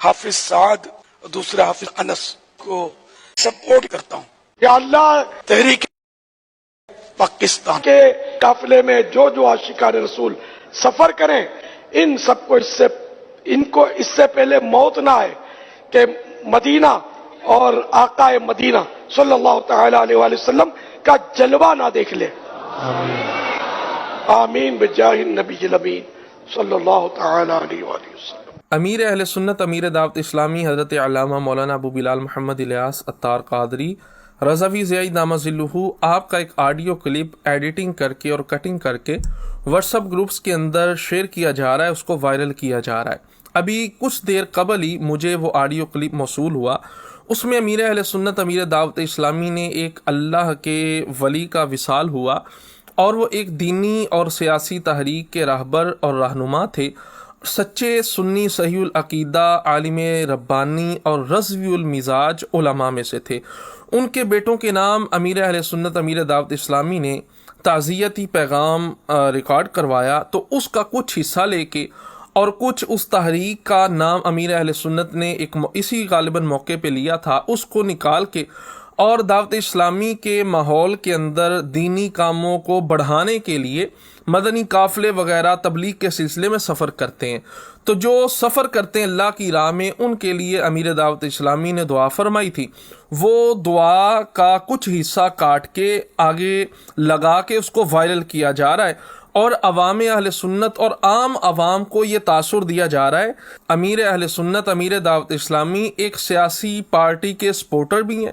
حافظ سعد اور دوسرا حافظ انس کو سپورٹ کرتا ہوں. یا اللہ تحریک پاکستان کے قافلے میں جو عاشقان رسول سفر کریں، ان سب کو اس سے پہلے موت نہ آئے کہ مدینہ اور آقا مدینہ صلی اللہ تعالی علیہ وآلہ وسلم کا جلوہ نہ دیکھ لے. آمین بجاہ النبی الامین صلی اللہ تعالی علیہ وآلہ وسلم. امیر اہل سنت امیر دعوت اسلامی حضرت علامہ مولانا ابو بلال محمد الیاس عطار قادری رضوی ضیاء دامہ ظلہ آپ کا ایک آڈیو کلپ ایڈیٹنگ کر کے اور کٹنگ کر کے واٹس ایپ گروپس کے اندر شیئر کیا جا رہا ہے، اس کو وائرل کیا جا رہا ہے. ابھی کچھ دیر قبل ہی مجھے وہ آڈیو کلپ موصول ہوا. اس میں امیر اہل سنت امیر دعوت اسلامی نے ایک اللہ کے ولی کا وصال ہوا، اور وہ ایک دینی اور سیاسی تحریک کے راہبر اور رہنما تھے، سچے سنی صحیح العقیدہ عالم ربانی اور رضوی المزاج علماء میں سے تھے. ان کے بیٹوں کے نام امیر اہل سنت امیر دعوت اسلامی نے تعزیتی پیغام ریکارڈ کروایا، تو اس کا کچھ حصہ لے کے اور کچھ اس تحریک کا نام امیر اہل سنت نے اسی غالباً موقع پہ لیا تھا، اس کو نکال کے اور دعوت اسلامی کے ماحول کے اندر دینی کاموں کو بڑھانے کے لیے مدنی قافلے وغیرہ تبلیغ کے سلسلے میں سفر کرتے ہیں. تو جو سفر کرتے ہیں اللہ کی راہ میں، ان کے لیے امیر دعوت اسلامی نے دعا فرمائی تھی. وہ دعا کا کچھ حصہ کاٹ کے آگے لگا کے اس کو وائرل کیا جا رہا ہے، اور عوام اہل سنت اور عام عوام کو یہ تاثر دیا جا رہا ہے امیر اہل سنت امیر دعوت اسلامی ایک سیاسی پارٹی کے سپورٹر بھی ہیں،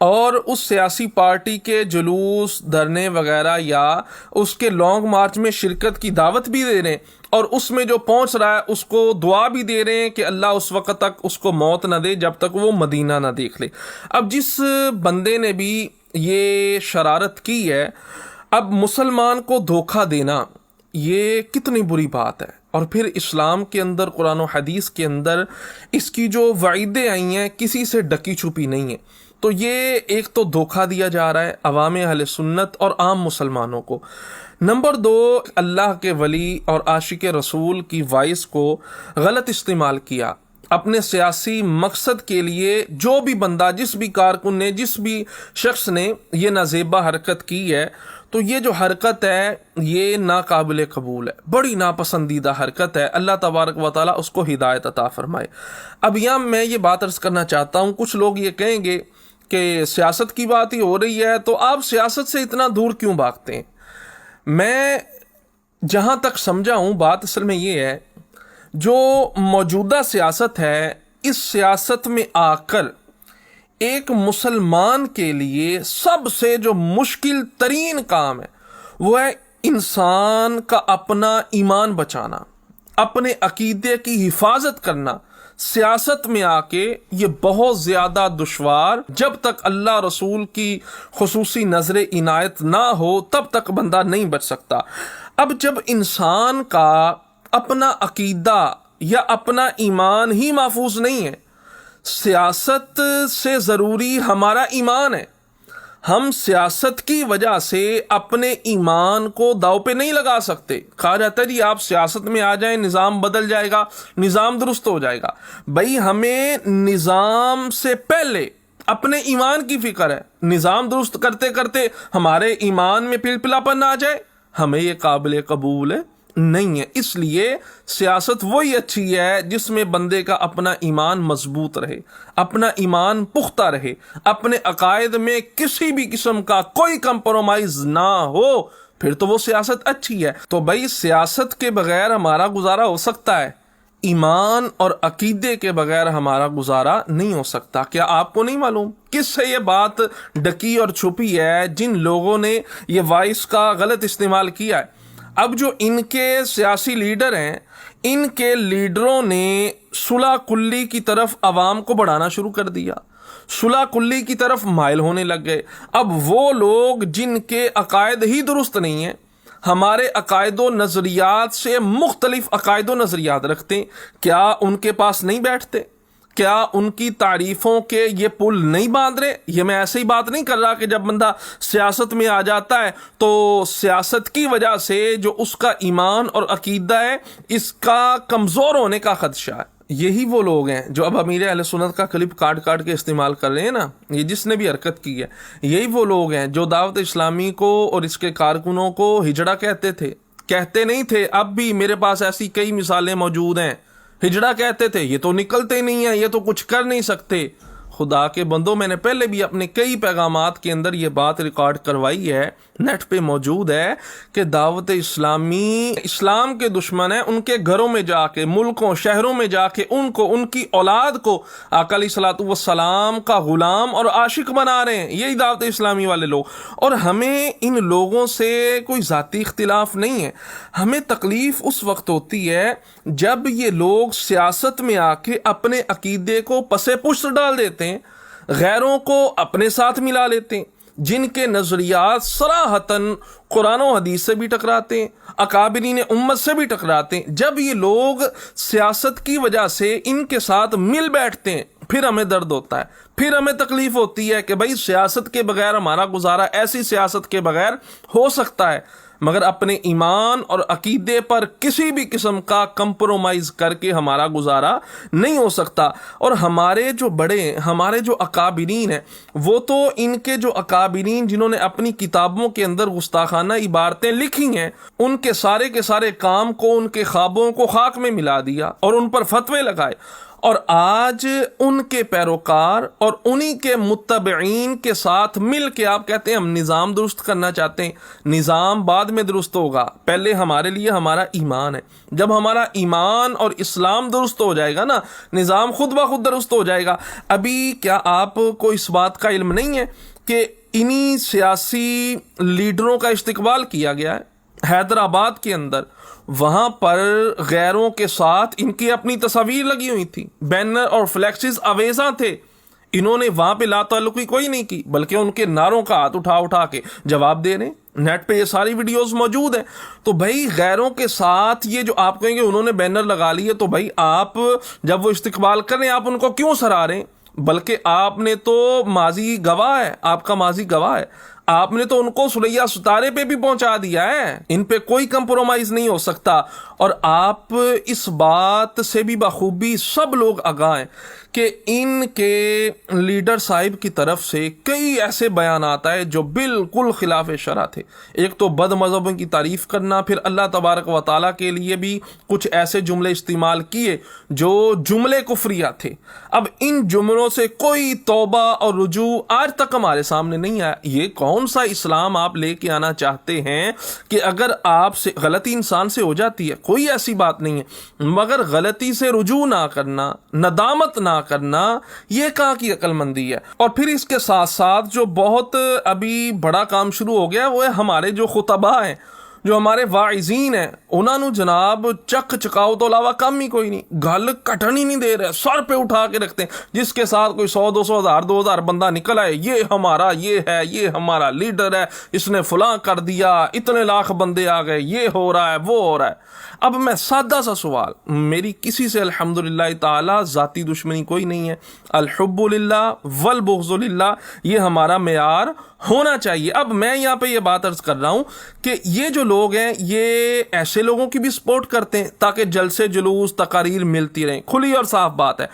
اور اس سیاسی پارٹی کے جلوس دھرنے وغیرہ یا اس کے لانگ مارچ میں شرکت کی دعوت بھی دے رہے ہیں، اور اس میں جو پہنچ رہا ہے اس کو دعا بھی دے رہے ہیں کہ اللہ اس وقت تک اس کو موت نہ دے جب تک وہ مدینہ نہ دیکھ لے. اب جس بندے نے بھی یہ شرارت کی ہے، اب مسلمان کو دھوکہ دینا یہ کتنی بری بات ہے. اور پھر اسلام کے اندر قرآن و حدیث کے اندر اس کی جو وعیدیں آئی ہیں کسی سے ڈکی چھپی نہیں ہیں. تو یہ ایک تو دھوکہ دیا جا رہا ہے عوام اہل سنت اور عام مسلمانوں کو. نمبر 2، اللہ کے ولی اور عاشق رسول کی وائس کو غلط استعمال کیا اپنے سیاسی مقصد کے لیے. جو بھی بندہ، جس بھی کارکن نے، جس بھی شخص نے یہ نازیبا حرکت کی ہے، تو یہ جو حرکت ہے یہ ناقابل قبول ہے، بڑی ناپسندیدہ حرکت ہے. اللہ تبارک و تعالیٰ اس کو ہدایت عطا فرمائے. اب یہاں میں یہ بات عرض کرنا چاہتا ہوں، کچھ لوگ یہ کہیں گے کہ سیاست کی بات ہی ہو رہی ہے تو آپ سیاست سے اتنا دور کیوں بھاگتے ہیں. میں جہاں تک سمجھا ہوں بات اصل میں یہ ہے، جو موجودہ سیاست ہے، اس سیاست میں آ کر ایک مسلمان کے لیے سب سے جو مشکل ترین کام ہے وہ ہے انسان کا اپنا ایمان بچانا، اپنے عقیدے کی حفاظت کرنا. سیاست میں آ کے یہ بہت زیادہ دشوار، جب تک اللہ رسول کی خصوصی نظر عنایت نہ ہو تب تک بندہ نہیں بچ سکتا. اب جب انسان کا اپنا عقیدہ یا اپنا ایمان ہی محفوظ نہیں ہے، سیاست سے ضروری ہمارا ایمان ہے. ہم سیاست کی وجہ سے اپنے ایمان کو داؤ پہ نہیں لگا سکتے. کہا جاتا ہے جی آپ سیاست میں آ جائیں نظام بدل جائے گا، نظام درست ہو جائے گا. بھائی ہمیں نظام سے پہلے اپنے ایمان کی فکر ہے. نظام درست کرتے کرتے ہمارے ایمان میں پلپلاپن آ جائے، ہمیں یہ قابل قبول نہیں ہے. اس لیے سیاست وہی اچھی ہے جس میں بندے کا اپنا ایمان مضبوط رہے، اپنا ایمان پختہ رہے، اپنے عقائد میں کسی بھی قسم کا کوئی کمپرومائز نہ ہو، پھر تو وہ سیاست اچھی ہے. تو بھائی سیاست کے بغیر ہمارا گزارا ہو سکتا ہے، ایمان اور عقیدے کے بغیر ہمارا گزارا نہیں ہو سکتا. کیا آپ کو نہیں معلوم کس سے یہ بات ڈکی اور چھپی ہے؟ جن لوگوں نے یہ وائس کا غلط استعمال کیا ہے. اب جو ان کے سیاسی لیڈر ہیں، ان کے لیڈروں نے صلح کلی کی طرف عوام کو بڑھانا شروع کر دیا، صلح کلی کی طرف مائل ہونے لگ گئے. اب وہ لوگ جن کے عقائد ہی درست نہیں ہیں، ہمارے عقائد و نظریات سے مختلف عقائد و نظریات رکھتے ہیں، کیا ان کے پاس نہیں بیٹھتے؟ کیا ان کی تعریفوں کے یہ پل نہیں باندھ رہے؟ یہ میں ایسے ہی بات نہیں کر رہا کہ جب بندہ سیاست میں آ جاتا ہے تو سیاست کی وجہ سے جو اس کا ایمان اور عقیدہ ہے اس کا کمزور ہونے کا خدشہ ہے. یہی وہ لوگ ہیں جو اب امیر اہل سنت کا کلپ کاٹ کاٹ کے استعمال کر رہے ہیں نا، یہ جس نے بھی حرکت کی ہے، یہی وہ لوگ ہیں جو دعوت اسلامی کو اور اس کے کارکنوں کو ہجڑا کہتے تھے. کہتے نہیں تھے، اب بھی میرے پاس ایسی کئی مثالیں موجود ہیں. ہجڑا کہتے تھے، یہ تو نکلتے نہیں ہیں، یہ تو کچھ کر نہیں سکتے. خدا کے بندوں، میں نے پہلے بھی اپنے کئی پیغامات کے اندر یہ بات ریکارڈ کروائی ہے، نیٹ پہ موجود ہے، کہ دعوت اسلامی اسلام کے دشمن ہیں. ان کے گھروں میں جا کے، ملکوں شہروں میں جا کے ان کو، ان کی اولاد کو آقا علیہ الصلوۃ والسلام کا غلام اور عاشق بنا رہے ہیں. یہی دعوت اسلامی والے لوگ. اور ہمیں ان لوگوں سے کوئی ذاتی اختلاف نہیں ہے. ہمیں تکلیف اس وقت ہوتی ہے جب یہ لوگ سیاست میں آ کے اپنے عقیدے کو پسے پشت ڈال دیتے ہیں، غیروں کو اپنے ساتھ ملا لیتے ہیں، جن کے نظریات صراحتاً قرآن و حدیث سے بھی ٹکراتے ہیں، اکابرین امت سے بھی ٹکراتے ہیں. جب یہ لوگ سیاست کی وجہ سے ان کے ساتھ مل بیٹھتے ہیں، پھر ہمیں درد ہوتا ہے، پھر ہمیں تکلیف ہوتی ہے کہ بھائی سیاست کے بغیر ہمارا گزارا ایسی سیاست کے بغیر ہو سکتا ہے، مگر اپنے ایمان اور عقیدے پر کسی بھی قسم کا کمپرومائز کر کے ہمارا گزارا نہیں ہو سکتا. اور ہمارے جو بڑے، ہمارے جو اکابرین ہیں، وہ تو ان کے جو اکابرین جنہوں نے اپنی کتابوں کے اندر گستاخانہ عبارتیں لکھی ہیں، ان کے سارے کام کو، ان کے خوابوں کو خاک میں ملا دیا اور ان پر فتوے لگائے. اور آج ان کے پیروکار اور انہی کے متبعین کے ساتھ مل کے آپ کہتے ہیں ہم نظام درست کرنا چاہتے ہیں. نظام بعد میں درست ہوگا، پہلے ہمارے لیے ہمارا ایمان ہے. جب ہمارا ایمان اور اسلام درست ہو جائے گا نا، نظام خود بخود درست ہو جائے گا. ابھی کیا آپ کو اس بات کا علم نہیں ہے کہ انہی سیاسی لیڈروں کا استقبال کیا گیا ہے حیدرآباد کے اندر؟ وہاں پر غیروں کے ساتھ ان کی اپنی تصاویر لگی ہوئی تھی، بینر اور فلیکسز اویزاں تھے. انہوں نے وہاں پہ لا تعلقی کوئی نہیں کی، بلکہ ان کے نعروں کا ہاتھ اٹھا کے جواب دے رہے ہیں. نیٹ پہ یہ ساری ویڈیوز موجود ہیں. تو بھائی غیروں کے ساتھ یہ جو آپ کہیں گے انہوں نے بینر لگا لیے، تو بھائی آپ جب وہ استقبال کر رہے ہیں آپ ان کو کیوں سرا رہے ہیں؟ بلکہ آپ نے تو ماضی گواہ ہے، آپ کا ماضی گواہ ہے. آپ نے تو ان کو سلیہ ستارے پہ بھی پہنچا دیا ہے. ان پہ کوئی کمپرومائز نہیں ہو سکتا. اور آپ اس بات سے بھی بخوبی سب لوگ آگاہ ہیں کہ ان کے لیڈر صاحب کی طرف سے کئی ایسے بیانات آئے جو بالکل خلاف شرع تھے. ایک تو بد مذہبوں کی تعریف کرنا، پھر اللہ تبارک و تعالیٰ کے لیے بھی کچھ ایسے جملے استعمال کیے جو جملے کفریہ تھے. اب ان جملوں سے کوئی توبہ اور رجوع آج تک ہمارے سامنے نہیں آیا. یہ کون سا اسلام آپ لے کے آنا چاہتے ہیں کہ اگر آپ سے غلطی انسان سے ہو جاتی ہے، کوئی ایسی بات نہیں ہے، مگر غلطی سے رجوع نہ کرنا، ندامت نہ کرنا، یہ کہاں کی عقل مندی ہے؟ اور پھر اس کے ساتھ ساتھ جو بہت ابھی بڑا کام شروع ہو گیا وہ ہے ہمارے جو خطباء ہیں، جو ہمارے واعظین ہیں، انہوں نے جناب چک چکاؤ تو علاوہ کم ہی کوئی نہیں، گل کٹن ہی نہیں دے رہے، سر پہ اٹھا کے رکھتے ہیں. جس کے ساتھ کوئی 100 200 ہزار 2000 بندہ نکل آئے، یہ ہمارا یہ ہے، یہ ہمارا لیڈر ہے، اس نے فلاں کر دیا، اتنے لاکھ بندے آ گئے، یہ ہو رہا ہے، وہ ہو رہا ہے. اب میں سادہ سا سوال، میری کسی سے الحمدللہ تعالی ذاتی دشمنی کوئی نہیں ہے، الحب للہ والبغض للہ، یہ ہمارا معیار ہونا چاہیے. اب میں یہاں پہ یہ بات عرض کر رہا ہوں کہ یہ جو لوگ ہیں یہ ایسے لوگوں کی بھی سپورٹ کرتے ہیں تاکہ جلسے جلوس تقاریر ملتی رہیں، کھلی اور صاف بات ہے.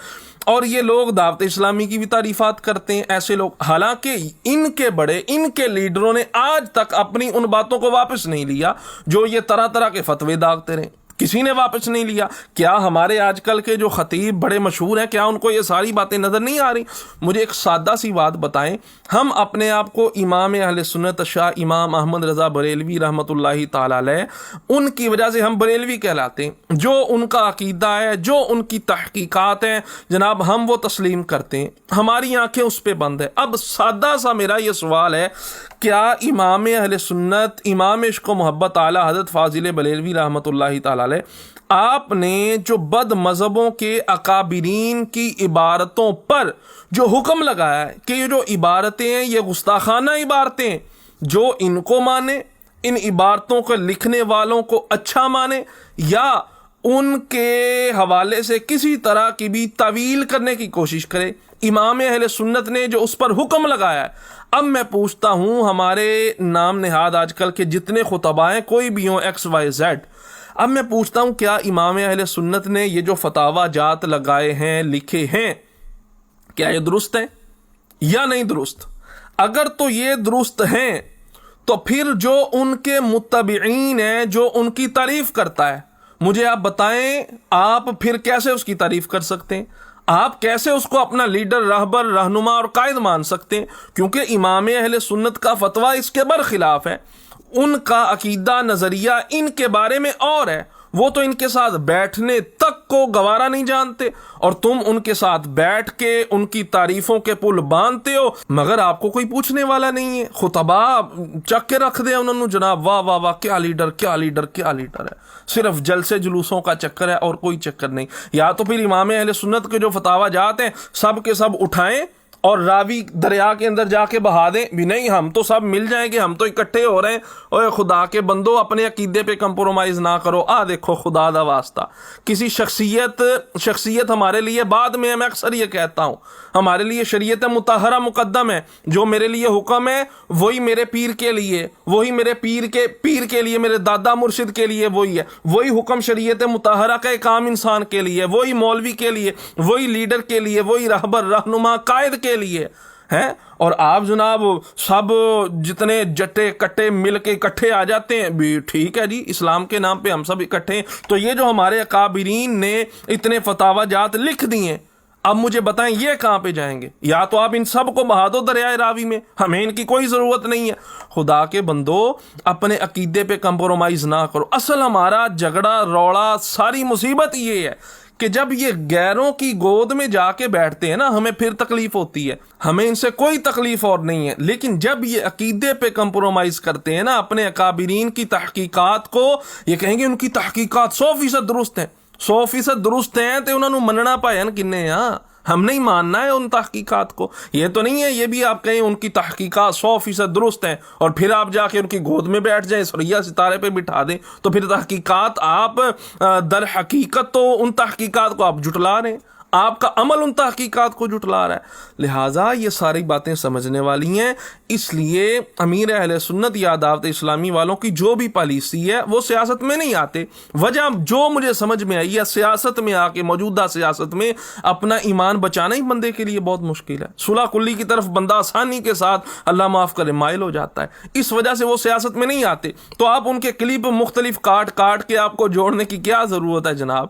اور یہ لوگ دعوت اسلامی کی بھی تعریفات کرتے ہیں ایسے لوگ، حالانکہ ان کے بڑے، ان کے لیڈروں نے آج تک اپنی ان باتوں کو واپس نہیں لیا جو یہ طرح طرح کے فتوے داغتے رہے. کسی نے واپس نہیں لیا. کیا ہمارے آج کل کے جو خطیب بڑے مشہور ہیں، کیا ان کو یہ ساری باتیں نظر نہیں آ رہی؟ مجھے ایک سادہ سی بات بتائیں، ہم اپنے آپ کو امام اہل سنت شاہ امام احمد رضا بریلوی رحمۃ اللہ تعالی علیہ، ان کی وجہ سے ہم بریلوی کہلاتے ہیں. جو ان کا عقیدہ ہے، جو ان کی تحقیقات ہیں جناب، ہم وہ تسلیم کرتے ہیں، ہماری آنکھیں اس پہ بند ہے. اب سادہ سا میرا یہ سوال ہے، کیا امام اہل سنت، امام عشق و محبت اعلی حضرت فاضل بریلوی رحمۃ اللہ تعالی علیہ، آپ نے جو بد مذہبوں کے اکابرین کی عبارتوں پر جو حکم لگایا ہے کہ یہ جو عبارتیں ہیں یہ گستاخانہ عبارتیں ہیں، جو ان کو مانے، ان عبارتوں کو لکھنے والوں کو اچھا مانے، یا ان کے حوالے سے کسی طرح کی بھی تعویل کرنے کی کوشش کرے، امام اہل سنت نے جو اس پر حکم لگایا ہے. اب میں پوچھتا ہوں، ہمارے نام نہاد آج کل کے جتنے خطباء ہیں، کوئی بھی ہوں ایکس وائی زیڈ، اب میں پوچھتا ہوں کیا امام اہل سنت نے یہ جو فتاوا جات لگائے ہیں لکھے ہیں کیا یہ درست ہے یا نہیں درست؟ اگر تو یہ درست ہیں تو پھر جو ان کے متبعین ہیں جو ان کی تعریف کرتا ہے مجھے آپ بتائیں آپ پھر کیسے اس کی تعریف کر سکتے ہیں؟ آپ کیسے اس کو اپنا لیڈر رہبر رہنما اور قائد مان سکتے ہیں؟ کیونکہ امام اہل سنت کا فتویٰ اس کے برخلاف ہے. ان کا عقیدہ نظریہ ان کے بارے میں اور ہے. وہ تو ان کے ساتھ بیٹھنے تک کو گوارا نہیں جانتے اور تم ان کے ساتھ بیٹھ کے ان کی تعریفوں کے پل باندھتے ہو مگر آپ کو کوئی پوچھنے والا نہیں ہے. خطبہ چک کے رکھ دے انہوں نے جناب واہ واہ واہ کیا لیڈر کیا لیڈر کیا لیڈر ہے. صرف جلسے جلوسوں کا چکر ہے اور کوئی چکر نہیں. یا تو پھر امام اہل سنت کے جو فتاوا جات ہیں سب کے سب اٹھائیں اور راوی دریا کے اندر جا کے بہا دیں بھی نہیں ہم تو سب مل جائیں گے ہم تو اکٹھے ہو رہے ہیں. اوے خدا کے بندو اپنے عقیدے پہ کمپرومائز نہ کرو. دیکھو خدا دا واسطہ کسی شخصیت ہمارے لیے بعد میں میں اکثر یہ کہتا ہوں ہمارے لیے شریعت مطہرہ مقدم ہے. جو میرے لیے حکم ہے وہی میرے پیر کے لیے وہی میرے پیر کے لیے میرے دادا مرشد کے لیے وہی ہے. وہی حکم شریعت مطہرہ کا ایک عام انسان کے لیے وہی مولوی کے لیے وہی لیڈر کے لیے وہی رہبر رہنما قائد کے لیے ہیں. اور آپ جناب سب جتنے جٹے کٹے مل کے اکٹھے آ جاتے ہیں بھی ٹھیک ہے جی اسلام کے نام پہ ہم سب اکٹھے ہیں. تو یہ جو ہمارے اکابرین نے اتنے فتاوا جات لکھ دیے اب مجھے بتائیں یہ کہاں پہ جائیں گے؟ یا تو آپ ان سب کو بہا دو دریائے راوی میں ہمیں ان کی کوئی ضرورت نہیں ہے. خدا کے بندو اپنے عقیدے پہ کمپرومائز نہ کرو. اصل ہمارا جھگڑا روڑا ساری مصیبت یہ ہے کہ جب یہ غیروں کی گود میں جا کے بیٹھتے ہیں نا ہمیں پھر تکلیف ہوتی ہے. ہمیں ان سے کوئی تکلیف اور نہیں ہے لیکن جب یہ عقیدے پہ کمپرومائز کرتے ہیں نا اپنے اکابرین کی تحقیقات کو یہ کہیں گے ان کی تحقیقات 100% درست ہیں 100% درست ہیں تو انہوں نے مننا پایا نا کنے ہم نہیں ماننا ہے ان تحقیقات کو. یہ تو نہیں ہے یہ بھی آپ کہیں ان کی تحقیقات 100% درست ہیں اور پھر آپ جا کے ان کی گود میں بیٹھ جائیں سریا ستارے پہ بٹھا دیں تو پھر تحقیقات آپ در حقیقت تو ان تحقیقات کو آپ جھٹلا رہے ہیں. آپ کا عمل ان تحقیقات کو جھٹلا رہا ہے. لہٰذا یہ ساری باتیں سمجھنے والی ہیں. اس لیے امیر اہل سنت یا دعوت اسلامی والوں کی جو بھی پالیسی ہے وہ سیاست میں نہیں آتے. وجہ جو مجھے سمجھ میں آئی ہے سیاست میں آ کے موجودہ سیاست میں اپنا ایمان بچانا ہی بندے کے لیے بہت مشکل ہے. صلح کلی کی طرف بندہ آسانی کے ساتھ اللہ معاف کرے مائل ہو جاتا ہے. اس وجہ سے وہ سیاست میں نہیں آتے. تو آپ ان کے کلپ مختلف کاٹ کے آپ کو جوڑنے کی کیا ضرورت ہے جناب؟